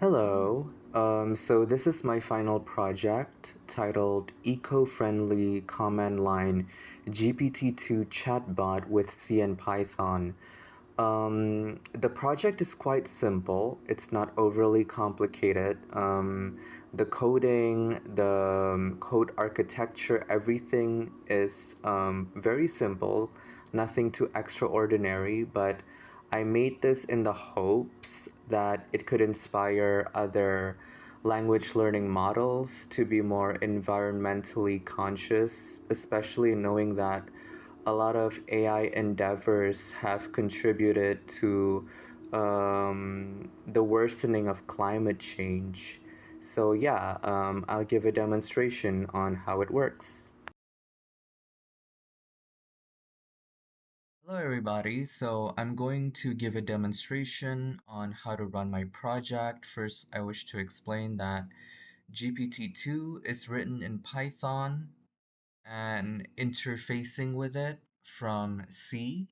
Hello. So this is my final project titled Eco-Friendly Command Line GPT-2 Chatbot with C and Python. The project is quite simple. It's not overly complicated. The coding, the code architecture, everything is very simple, nothing too extraordinary, but I made this in the hopes that it could inspire other language learning models to be more environmentally conscious, especially knowing that a lot of AI endeavors have contributed to the worsening of climate change. So, yeah, I'll give a demonstration on how it works. Hello everybody, so I'm going to give a demonstration on how to run my project. First, I wish to explain that GPT-2 is written in Python and interfacing with it from C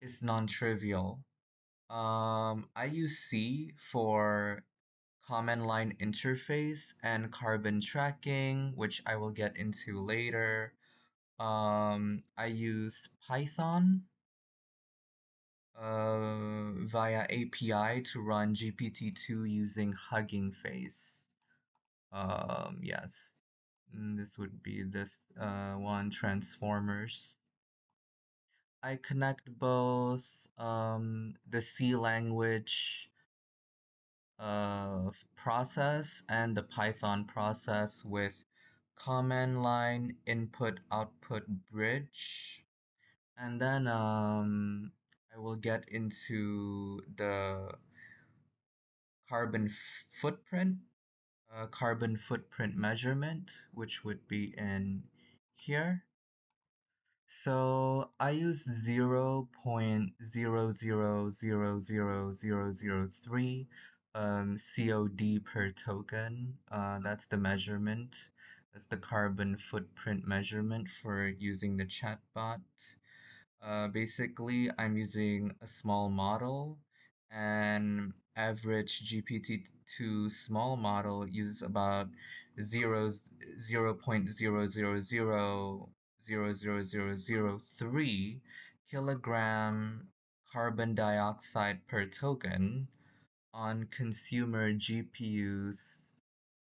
is non-trivial. I use C for command line interface and carbon tracking, which I will get into later. I use Python via API to run GPT-2 using Hugging Face. Yes, this would be this one, transformers. I connect both the C language process and the Python process with command line input output bridge. And then I will get into the carbon footprint, carbon footprint measurement, which would be in here. So I use 0.00000003 COD per token. That's the measurement. That's the carbon footprint measurement for using the chatbot. Basically, I'm using a small model, and average GPT-2 small model uses about 0.0000003 kilogram carbon dioxide per token on consumer GPUs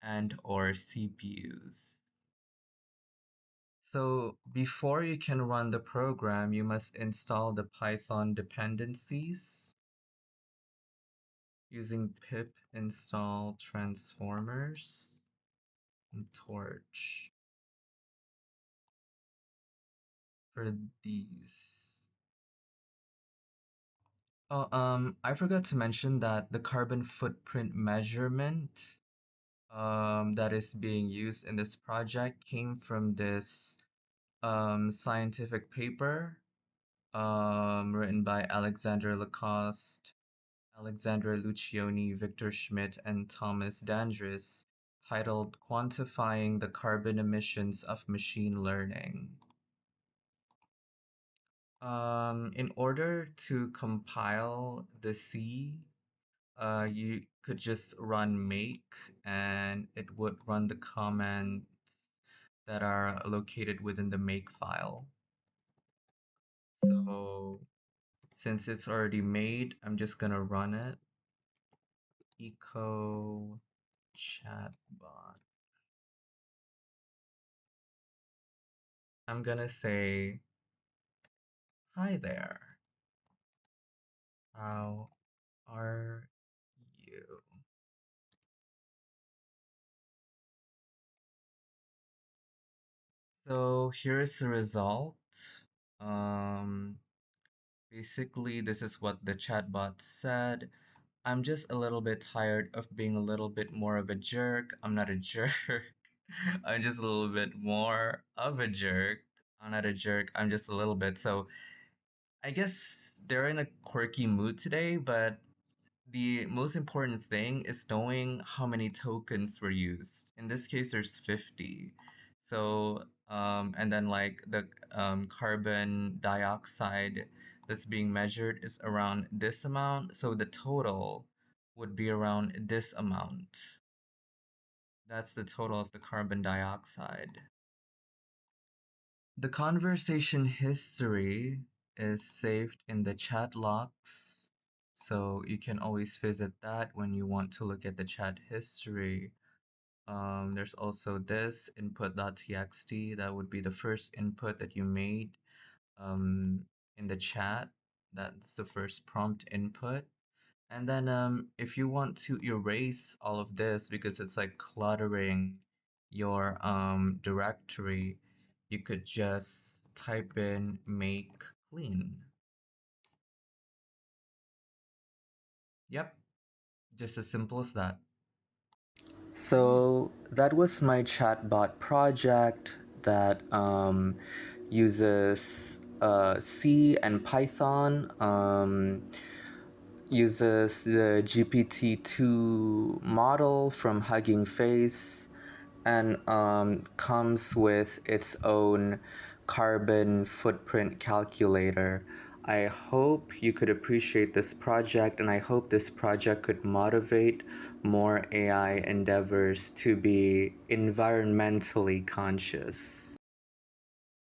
and or CPUs. So before you can run the program, you must install the Python dependencies using pip install transformers and torch for these. Oh, I forgot to mention that the carbon footprint measurement that is being used in this project came from this scientific paper written by Alexander Lacoste, Alexandra Lucioni, Victor Schmidt, and Thomas Dandris, titled Quantifying the Carbon Emissions of Machine Learning. In order to compile the C, you could just run make and it would run the commands that are located within the make file. So since it's already made, I'm just gonna run it. Eco chatbot. I'm gonna say, hi there. How are you? So here's the result. Um, Basically, this is what the chatbot said. I'm just a little bit tired of being a little bit more of a jerk. I'm not a jerk. I'm just a little bit more of a jerk. I'm not a jerk. I'm just a little bit. So I guess they're in a quirky mood today, but the most important thing is knowing how many tokens were used. In this case, there's 50. So, and then like the carbon dioxide that's being measured is around this amount. So the total would be around this amount. That's the total of the carbon dioxide. The conversation history is saved in the chat logs, so you can always visit that when you want to look at the chat history. There's also this input.txt, that would be the first input that you made in the chat. That's the first prompt input. And then if you want to erase all of this because it's like cluttering your directory, you could just type in make clean. Yep, just as simple as that. So that was my chatbot project that uses C and Python. Uses the GPT-2 model from Hugging Face, and comes with its own carbon footprint calculator. I hope you could appreciate this project, and I hope this project could motivate more AI endeavors to be environmentally conscious.